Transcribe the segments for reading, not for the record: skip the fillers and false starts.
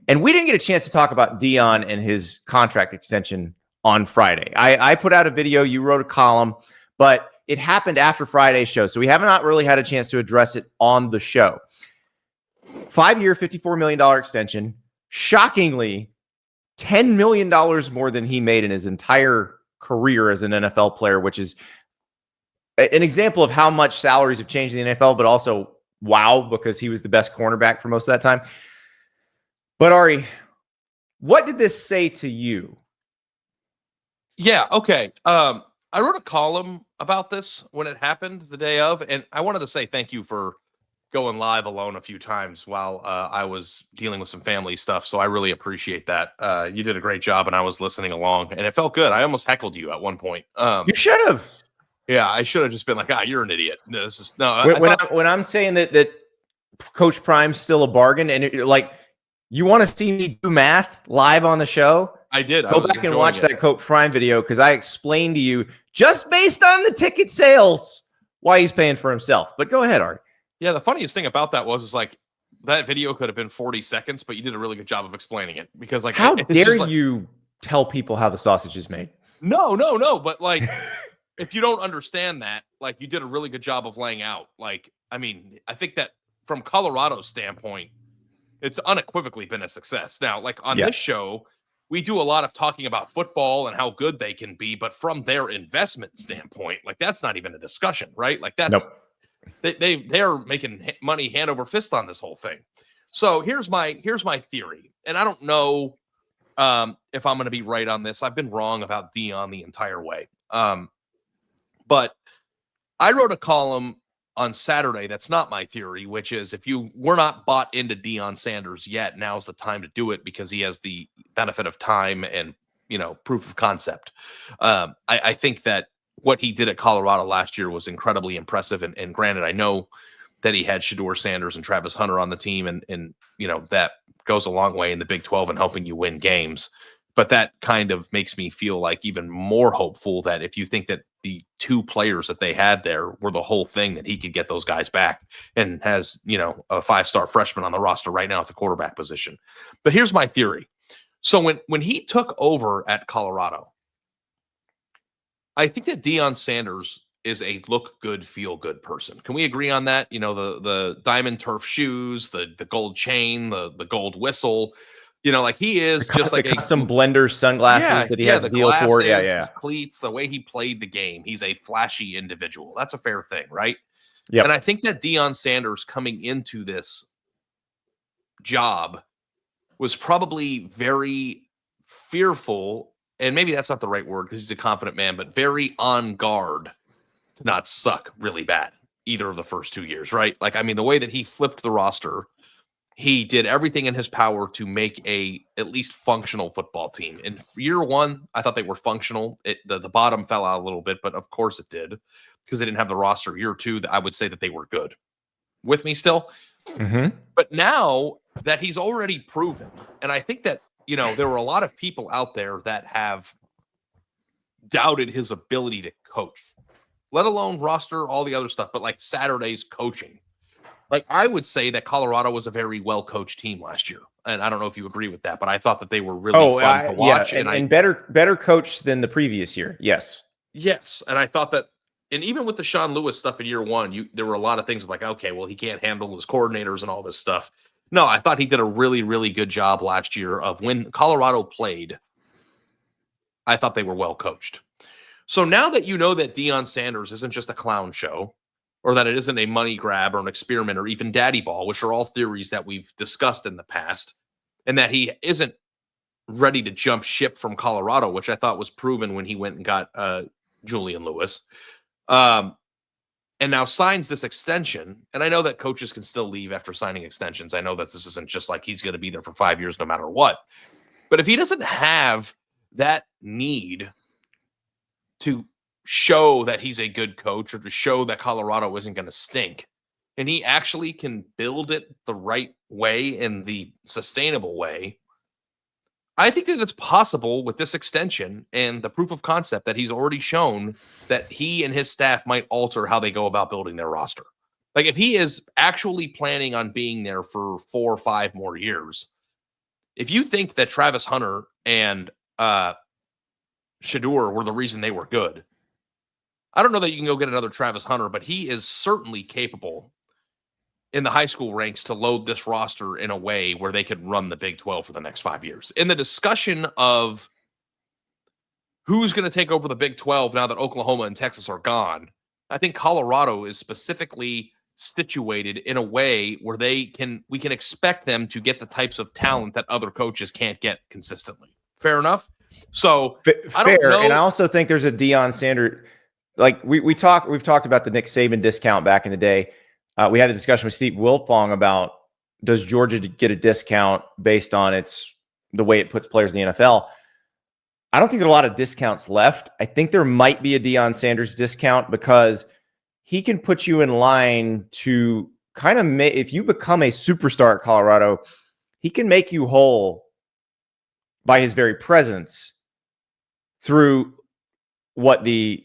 And we didn't get a chance to talk about Deion and his contract extension on Friday. I put out a video, you wrote a column, but it happened after Friday's show. So we have not really had a chance to address it on the show. 5-year, $54 million extension. Shockingly, $10 million more than he made in his entire career as an NFL player, which is an example of how much salaries have changed in the NFL, but also wow, because he was the best cornerback for most of that time. But Ari, what did this say to you? Yeah, okay. I wrote a column about this when it happened the day of, and I wanted to say thank you for going live alone a few times while I was dealing with some family stuff. So I really appreciate that. You did a great job, and I was listening along, and it felt good. I almost heckled you at one point. You should have. Yeah, I should have just been like, you're an idiot. No, this is no. When I'm saying that Coach Prime's still a bargain, and you want to see me do math live on the show? I did. Go back and watch that Coach Prime video because I explained to you just based on the ticket sales why he's paying for himself. But go ahead, Ari. Yeah, the funniest thing about that was like that video could have been 40 seconds, but you did a really good job of explaining it because like how dare you tell people how the sausage is made? No, but like if you don't understand that, like you did a really good job of laying out. Like, I mean, I think that from Colorado's standpoint, it's unequivocally been a success. Now, like on this show, we do a lot of talking about football and how good they can be, but from their investment standpoint, like that's not even a discussion, right? Like that's they're making money hand over fist on this whole thing. So here's my theory, and I don't know if I'm going to be right on this. I've been wrong about Deion the entire way, but I wrote a column on Saturday that's not my theory, which is if you were not bought into Deion Sanders yet, now's the time to do it because he has the benefit of time and, proof of concept. I think that what he did at Colorado last year was incredibly impressive. And granted, I know that he had Shedeur Sanders and Travis Hunter on the team and that goes a long way in the Big 12 and helping you win games. But that kind of makes me feel like even more hopeful that if you think that the two players that they had there were the whole thing, that he could get those guys back and has, a 5-star freshman on the roster right now at the quarterback position. But here's my theory. So when he took over at Colorado, I think that Deion Sanders is a look good, feel good person. Can we agree on that? The diamond turf shoes, the gold chain, the gold whistle. Like he is just like custom blender sunglasses that he has a deal glasses, for. His cleats, the way he played the game. He's a flashy individual. That's a fair thing, right? Yeah. And I think that Deion Sanders coming into this job was probably very fearful, and maybe that's not the right word because he's a confident man, but very on guard to not suck really bad either of the first 2 years, right? Like, I mean, the way that he flipped the roster, he did everything in his power to make a at least functional football team. In year one, I thought they were functional. The bottom fell out a little bit, but of course it did because they didn't have the roster. Year two, I would say that they were good. With me still? Mm-hmm. But now that he's already proven, and I think that, there were a lot of people out there that have doubted his ability to coach, let alone roster, all the other stuff, but like Saturday's coaching. Like, I would say that Colorado was a very well-coached team last year. And I don't know if you agree with that, but I thought that they were really fun to watch. Yeah, and better coached than the previous year. Yes. Yes. And I thought that, and even with the Sean Lewis stuff in year one, there were a lot of things of like, okay, well, he can't handle his coordinators and all this stuff. No, I thought he did a really, really good job last year of when Colorado played. I thought they were well-coached. So now that you know that Deion Sanders isn't just a clown show, or that it isn't a money grab or an experiment or even daddy ball, which are all theories that we've discussed in the past, and that he isn't ready to jump ship from Colorado, which I thought was proven when he went and got Julian Lewis, and now signs this extension. And I know that coaches can still leave after signing extensions. I know that this isn't just like he's going to be there for 5 years no matter what. But if he doesn't have that need to show that he's a good coach or to show that Colorado isn't going to stink, and he actually can build it the right way in the sustainable way, I think that it's possible with this extension and the proof of concept that he's already shown that he and his staff might alter how they go about building their roster. Like if he is actually planning on being there for 4 or 5 more years, if you think that Travis Hunter and Shedeur were the reason they were good, I don't know that you can go get another Travis Hunter, but he is certainly capable in the high school ranks to load this roster in a way where they could run the Big 12 for the next 5 years. In the discussion of who's going to take over the Big 12 now that Oklahoma and Texas are gone, I think Colorado is specifically situated in a way where we can expect them to get the types of talent that other coaches can't get consistently. Fair enough? So I don't know. And I also think there's a Deion Sanders, like we've talked about the Nick Saban discount back in the day. We had a discussion with Steve Wiltfong about, does Georgia get a discount based on the way it puts players in the NFL? I don't think there are a lot of discounts left. I think there might be a Deion Sanders discount because he can put you in line to kind of if you become a superstar at Colorado, he can make you whole by his very presence through what the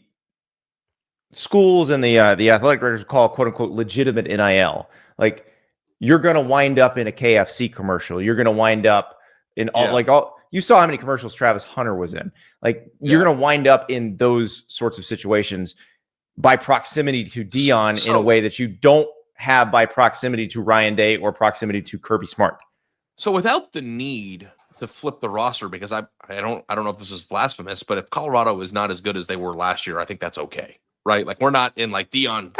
schools and the athletic directors call "quote unquote" legitimate NIL. Like, you're going to wind up in a KFC commercial. You're going to wind up in all. You saw how many commercials Travis Hunter was in. Like, you're going to wind up in those sorts of situations by proximity to Deion in a way that you don't have by proximity to Ryan Day or proximity to Kirby Smart. So without the need to flip the roster, because I don't know if this is blasphemous, but if Colorado is not as good as they were last year, I think that's okay. Right? Like, we're not in like Deion.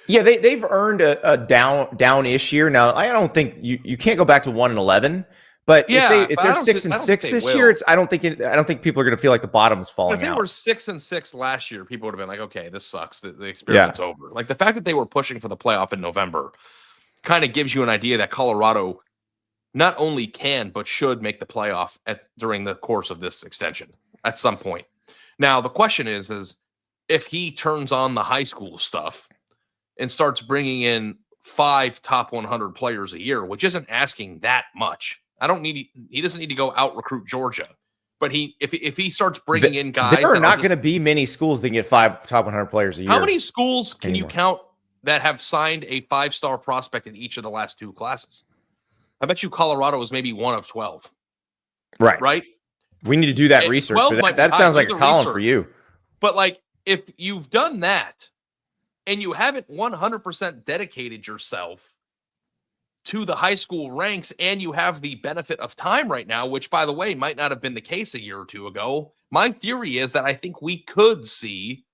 They've earned a down-ish year. Now, I don't think you can't go back to 1-11, but if they're 6-6 this year, I don't think people are going to feel like the bottom's falling out. If they were 6-6 last year, people would have been like, okay, this sucks. The experiment's over. Like, the fact that they were pushing for the playoff in November kind of gives you an idea that Colorado not only can but should make the playoff during the course of this extension at some point. Now, the question is if he turns on the high school stuff and starts bringing in 5 top 100 players a year, which isn't asking that much. He doesn't need to go out recruit Georgia, but if he starts bringing in guys, there are not going to be many schools that get 5 top 100 players a year. How many schools can you count that have signed a 5-star prospect in each of the last 2 classes? I bet you Colorado is maybe 1 of 12. Right. We need to do that research. That sounds like a column for you. But like, if you've done that and you haven't 100% dedicated yourself to the high school ranks, and you have the benefit of time right now, which, by the way, might not have been the case a year or 2 ago, my theory is that I think we could see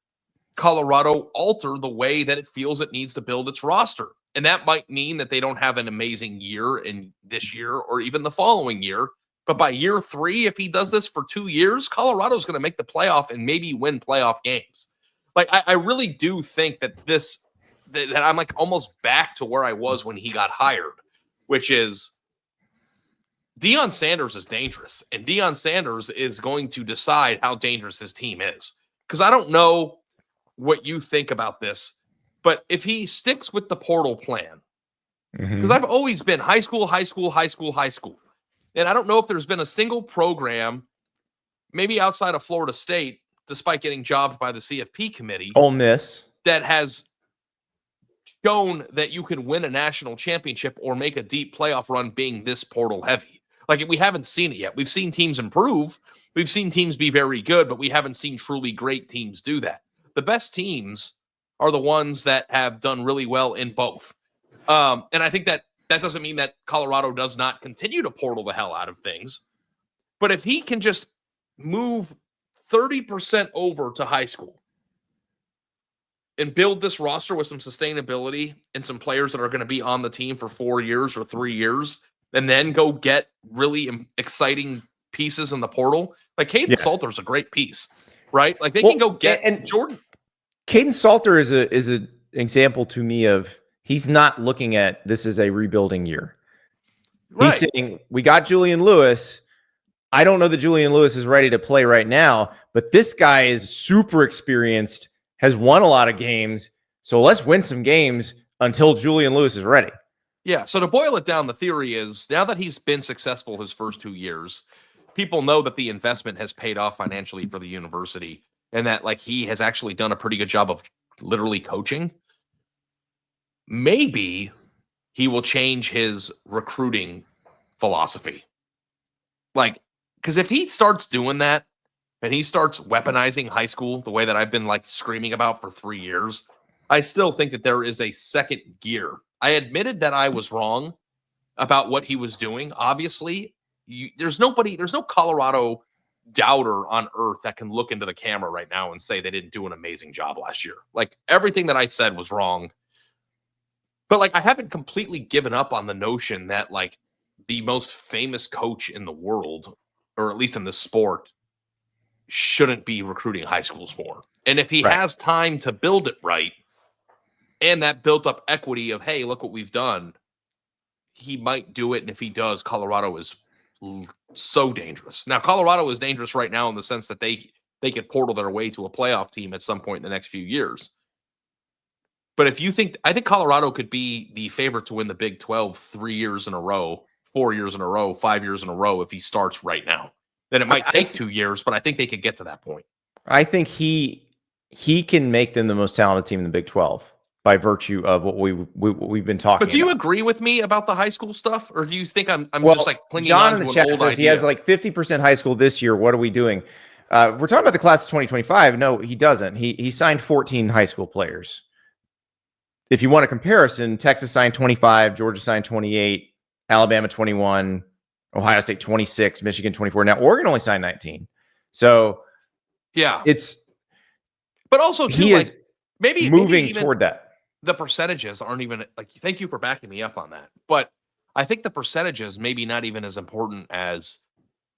Colorado alter the way that it feels it needs to build its roster. And that might mean that they don't have an amazing year in this year or even the following year. But by year 3, if he does this for 2 years, Colorado's going to make the playoff and maybe win playoff games. Like, I really do think that that I'm like almost back to where I was when he got hired, which is Deion Sanders is dangerous, and Deion Sanders is going to decide how dangerous his team is. Because I don't know what you think about this, but if he sticks with the portal plan, because I've always been high school, and I don't know if there's been a single program, maybe outside of Florida State, despite getting jobbed by the CFP committee, Ole Miss, that has shown that you can win a national championship or make a deep playoff run being this portal heavy. Like, we haven't seen it yet. We've seen teams improve. We've seen teams be very good, but we haven't seen truly great teams do that. The best teams are the ones that have done really well in both. And I think that doesn't mean that Colorado does not continue to portal the hell out of things. But if he can just move 30% over to high school and build this roster with some sustainability and some players that are going to be on the team for 4 years or 3 years, and then go get really exciting pieces in the portal. Like, Caden Salter's a great piece, right? Like, they can go get and Jordan. Caden Salter is an example to me of, he's not looking at this as a rebuilding year. Right. He's saying, we got Julian Lewis. I don't know that Julian Lewis is ready to play right now, but this guy is super experienced, has won a lot of games. So let's win some games until Julian Lewis is ready. Yeah. So to boil it down, the theory is, now that he's been successful his first 2 years, people know that the investment has paid off financially for the university, and that, like, he has actually done a pretty good job of literally coaching. Maybe he will change his recruiting philosophy. Like, because if he starts doing that and he starts weaponizing high school the way that I've been like screaming about for 3 years, I still think that there is a second gear. I admitted that I was wrong about what he was doing. Obviously, there's no Colorado doubter on earth that can look into the camera right now and say they didn't do an amazing job last year. Like, everything that I said was wrong. But like, I haven't completely given up on the notion that like the most famous coach in the world, or at least in the sport, shouldn't be recruiting high schools more. And if he has time to build it right, and that built up equity of, hey, look what we've done, he might do it. And if he does, Colorado is so dangerous. Now, Colorado is dangerous right now in the sense that they could portal their way to a playoff team at some point in the next few years. But if you think, I think Colorado could be the favorite to win the Big 12 3 years in a row, 4 years in a row, 5 years in a row if he starts right now. Then it might take 2 years, but I think they could get to that point. I think he can make them the most talented team in the Big 12 by virtue of what we've been talking about. But do you agree with me about the high school stuff, or do you think I'm just like clinging John on to in the an chat old says idea? he has like 50% high school this year. What are we doing? We're talking about the class of 2025. No, he doesn't. He signed 14 high school players. If you want a comparison, Texas signed 25, Georgia signed 28, Alabama 21, Ohio State 26, Michigan 24. Now Oregon only signed 19. So yeah, but also too, he is maybe moving toward that. The percentages aren't even like, thank you for backing me up on that. But I think the percentages maybe not even as important as,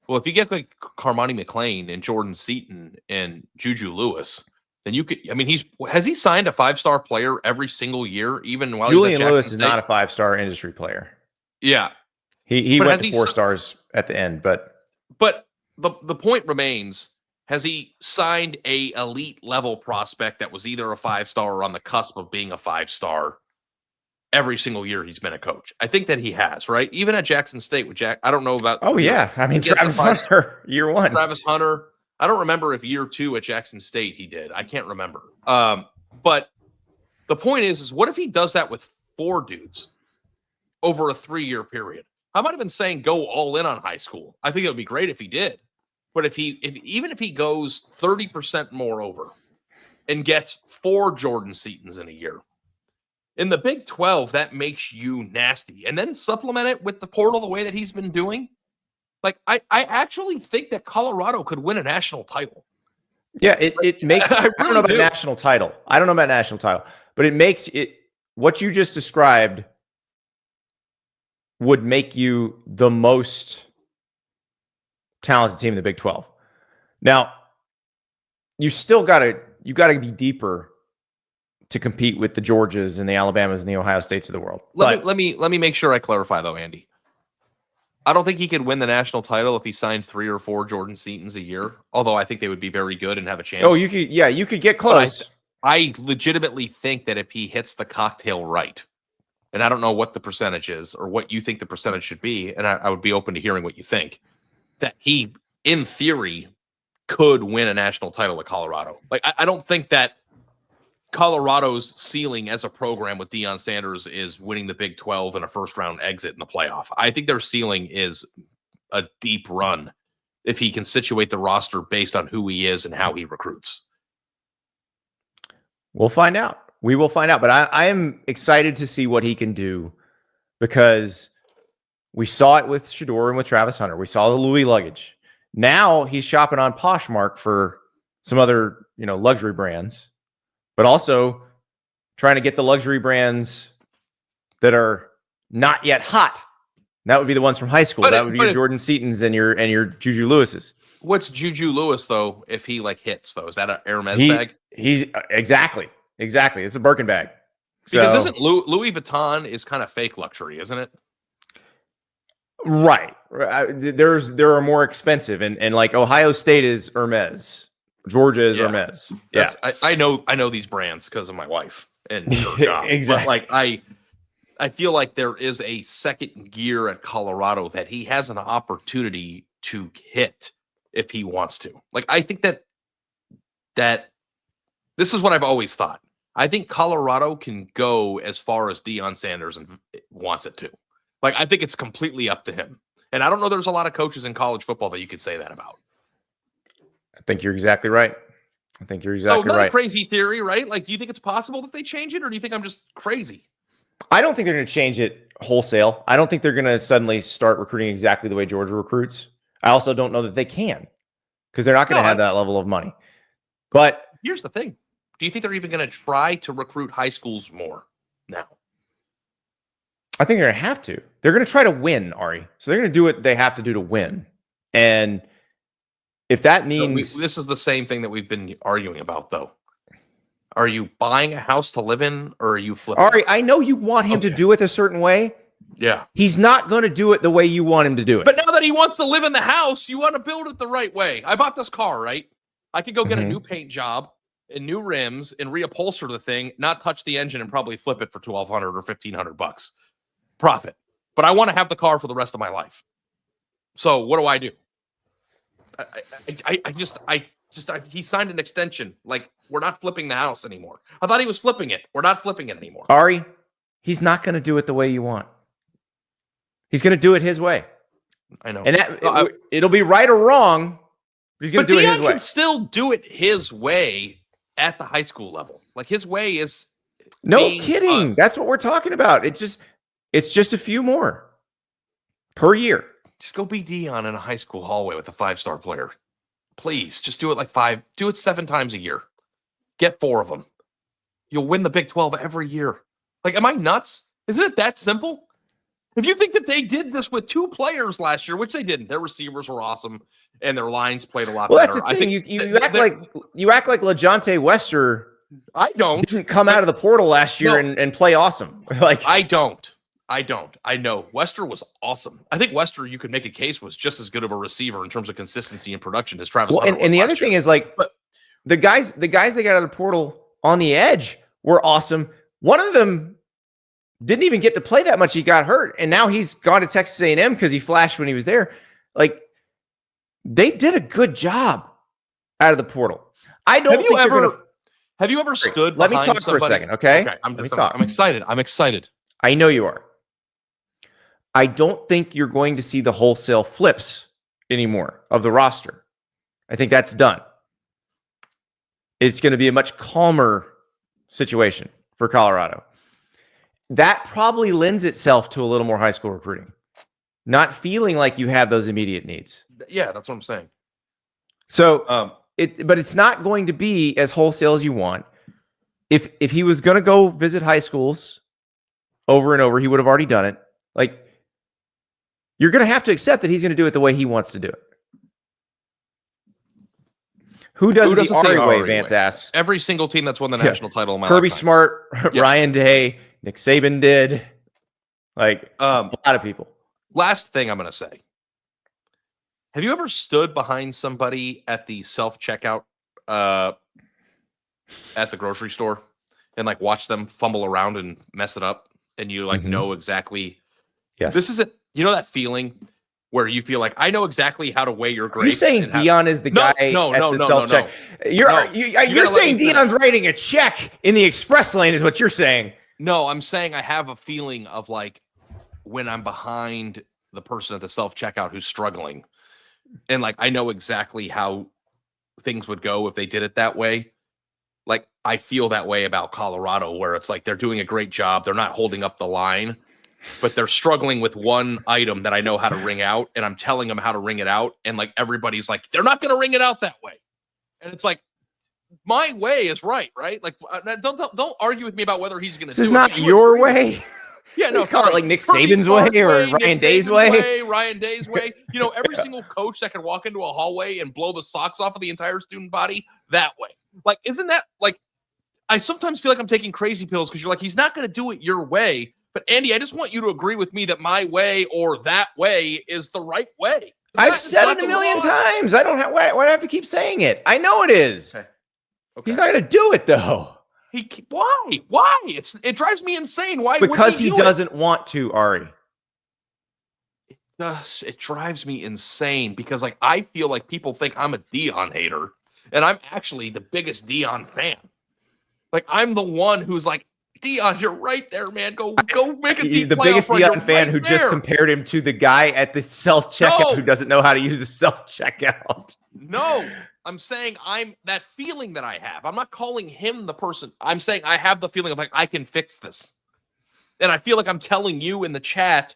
well, if you get like Carmani McLean and Jordan Seaton and Juju Lewis, then you could, I mean, has he signed a 5-star player every single year, even while Julian he's at Lewis Jackson is State? not a 5-star industry player. Yeah. He went to 4 stars at the end, but the point remains, has he signed a elite level prospect that was either a 5-star or on the cusp of being a 5-star every single year he's been a coach? I think that he has, right? Even at Jackson State with I don't know about. Oh yeah. I mean, Travis Hunter, year 1. Travis Hunter. I don't remember if year 2 at Jackson State he did. I can't remember. But the point is what if he does that with 4 dudes over a 3-year period? I'm not even saying go all in on high school. I think it would be great if he did. But even if he goes 30% more over and gets 4 Jordan Seatons in a year, in the Big 12, that makes you nasty. And then supplement it with the portal the way that he's been doing. Like, I actually think that Colorado could win a national title. Yeah, it makes I don't know about national title. I don't know about national title, but it makes it what you just described would make you the most talented team in the Big 12. Now, you still gotta be deeper to compete with the Georgias and the Alabamas and the Ohio States of the world. Let me make sure I clarify though, Andy. I don't think he could win the national title if he signed 3 or 4 Jordan Seatons a year. Although I think they would be very good and have a chance. Oh, you could get close. I legitimately think that if he hits the cocktail right, and I don't know what the percentage is or what you think the percentage should be, and I would be open to hearing what you think, that he, in theory, could win a national title at Colorado. Like, I don't think that Colorado's ceiling as a program with Deion Sanders is winning the Big 12 and a first-round exit in the playoff. I think their ceiling is a deep run if he can situate the roster based on who he is and how he recruits. We'll find out. We will find out. But I am excited to see what he can do because we saw it with Shedeur and with Travis Hunter. We saw the Louis luggage. Now he's shopping on Poshmark for some other, luxury brands, but also trying to get the luxury brands that are not yet hot. That would be the ones from high school. That would be your Jordan Seatons and your Juju Lewises. What's Juju Lewis though? If he hits though, is that an Hermes bag? He's exactly. It's a Birkin bag. Because isn't Louis Vuitton is kind of fake luxury, isn't it? Right. There are more expensive, and like Ohio State is Hermes, Georgia is Hermes. Yeah, I know these brands because of my wife and her job. Exactly. But like I feel like there is a second gear at Colorado that he has an opportunity to hit if he wants to. Like, I think that this is what I've always thought. I think Colorado can go as far as Deion Sanders wants it to. Like, I think it's completely up to him. And I don't know there's a lot of coaches in college football that you could say that about. I think you're exactly right. I think you're exactly so right. Crazy theory, right? Like, do you think it's possible that they change it, or do you think I'm just crazy? I don't think they're going to change it wholesale. I don't think they're going to suddenly start recruiting exactly the way Georgia recruits. I also don't know that they can, because they're not going to have that level of money. But here's the thing. Do you think they're even going to try to recruit high schools more now? I think they're going to have to. They're going to try to win, Ari. So they're going to do what they have to do to win. And if that means... this is the same thing that we've been arguing about, though. Are you buying a house to live in, or are you flipping? Ari, I know you want him to do it a certain way. Yeah. He's not going to do it the way you want him to do it. But now that he wants to live in the house, you want to build it the right way. I bought this car, right? I could go get a new paint job and new rims and reupholster the thing, not touch the engine, and probably flip it for $1,200 or $1,500 profit. But I want to have the car for the rest of my life. So what do I do? He signed an extension. Like, we're not flipping the house anymore. I thought he was flipping it. We're not flipping it anymore. Ari, he's not going to do it the way you want. He's going to do it his way. I know. And it'll be right or wrong. He's going to do it his way. But Deion can still do it his way at the high school level. Like, his way is... No kidding. That's what we're talking about. It's just a few more per year. Just go be Deion in a high school hallway with a 5-star player. Please, just do it do it 7 times a year. Get 4 of them. You'll win the Big 12 every year. Like, am I nuts? Isn't it that simple? If you think that they did this with 2 players last year, which they didn't, their receivers were awesome and their lines played a lot better. That's the thing. You act like LeJontay Wester. I don't. Didn't come out of the portal last year and play awesome. Like, I don't. I know Wester was awesome. I think Wester, you could make a case, was just as good of a receiver in terms of consistency and production as Travis. Well, and the other thing is, like, the guys they got out of the portal on the edge were awesome. One of them didn't even get to play that much. He got hurt, and now he's gone to Texas A&M because he flashed when he was there. Like, they did a good job out of the portal. I don't. Have you ever stood? Let me talk for a second, okay? I'm excited. I'm excited. I know you are. I don't think you're going to see the wholesale flips anymore of the roster. I think that's done. It's going to be a much calmer situation for Colorado. That probably lends itself to a little more high school recruiting. Not feeling like you have those immediate needs. Yeah, that's what I'm saying. So, but it's not going to be as wholesale as you want. If he was going to go visit high schools over and over, he would have already done it. Like, you're going to have to accept that he's going to do it the way he wants to do it. Who does it the Ari way, Vance asks? Every single team that's won the national title in my Kirby lifetime. Smart, Ryan Day, Nick Saban did. Like, a lot of people. Last thing I'm going to say. Have you ever stood behind somebody at the self-checkout at the grocery store and, like, watch them fumble around and mess it up? And you, like, know exactly. Yes. This isn't, you know, that feeling where you feel like, I know exactly how to weigh your grapes. You're saying Deion is the guy at the self-check. You're saying Deion's writing a check in the express lane is what you're saying. No, I'm saying I have a feeling of, like, when I'm behind the person at the self-checkout who's struggling, and, like, I know exactly how things would go if they did it that way. Like, I feel that way about Colorado, where it's like they're doing a great job. They're not holding up the line, but they're struggling with one item that I know how to ring out, and I'm telling them how to ring it out. And, like, everybody's like, they're not going to ring it out that way. And it's like, my way is right? Like, don't argue with me about whether he's going to do it. This is not your way. Yeah, no, call it like Nick Saban's way or Ryan Day's way. Ryan Day's way. You know, every single coach that can walk into a hallway and blow the socks off of the entire student body, that way. Like, isn't that, like, I sometimes feel like I'm taking crazy pills because you're like, he's not going to do it your way. But Andy, I just want you to agree with me that my way or that way is the right way. I've said it a million times. I don't have, why do I have to keep saying it? I know it is. Okay. He's not going to do it, though. Why? It drives me insane. Why? Because he doesn't want to, Ari. It drives me insane because, like, I feel like people think I'm a Deion hater, and I'm actually the biggest Deion fan. Like, I'm the one who's, like, Deion. You're right there, man. Go make a deep the playoff biggest run. Deion You're fan right who just there. compared him to the guy at the self-checkout who doesn't know how to use the self-checkout. No, I'm saying I'm that feeling that I have. I'm not calling him the person. I'm saying I have the feeling of like, I can fix this. And I feel like I'm telling you in the chat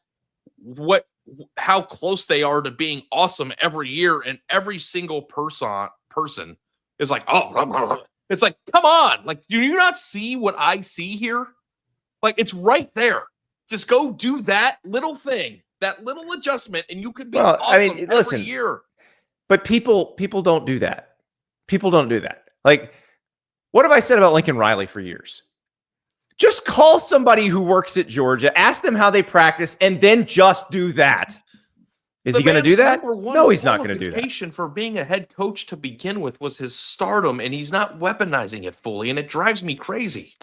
how close they are to being awesome every year. And every single person is like, oh, it's like, come on. Like, do you not see what I see here? Like, it's right there. Just go do that little thing, that little adjustment, and you could be awesome every year. But people don't do that. People don't do that. Like, what have I said about Lincoln Riley for years? Just call somebody who works at Georgia, ask them how they practice, and then just do that. Is he going to do that? No, he's not going to do that. For being a head coach to begin with was his stardom, and he's not weaponizing it fully, and it drives me crazy.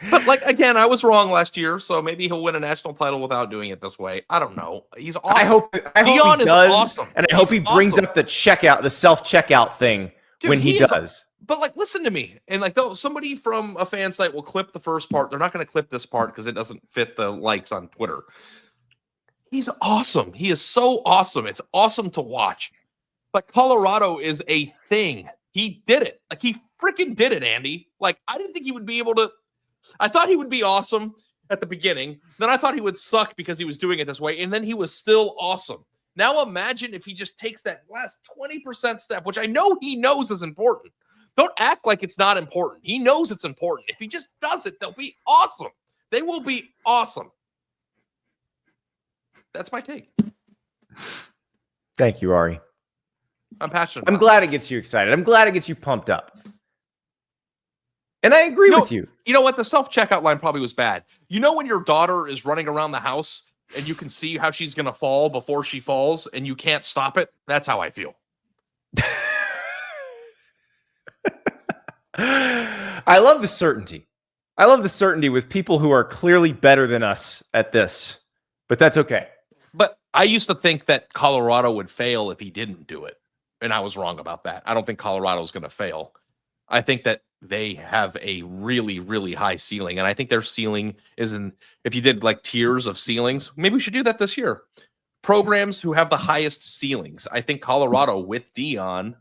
But, like, again, I was wrong last year, so maybe he'll win a national title without doing it this way. I don't know. He's awesome. I hope Deion is awesome. And I hope he brings up the self-checkout thing when he does. But, like, listen to me. And, like, somebody from a fan site will clip the first part. They're not going to clip this part because it doesn't fit the likes on Twitter. He's awesome. He is so awesome. It's awesome to watch. But Colorado is a thing. He did it. Like, he freaking did it, Andy. Like, I didn't think he would be able to. I thought he would be awesome at the beginning. Then I thought he would suck because he was doing it this way. And then he was still awesome. Now imagine if he just takes that last 20% step, which I know he knows is important. Don't act like it's not important. He knows it's important. If he just does it, they'll be awesome. They will be awesome. That's my take. Thank you, Ari. I'm passionate. I'm glad it gets you excited. I'm glad it gets you pumped up. And I agree with you. You know what? The self-checkout line probably was bad. You know when your daughter is running around the house and you can see how she's going to fall before she falls and you can't stop it? That's how I feel. I love the certainty. I love the certainty with people who are clearly better than us at this. But that's okay. But I used to think that Colorado would fail if he didn't do it. And I was wrong about that. I don't think Colorado's going to fail. I think that they have a really, really high ceiling. And I think their ceiling is if you did like tiers of ceilings, maybe we should do that this year. Programs who have the highest ceilings. I think Colorado with Deion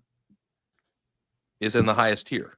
is in the highest tier.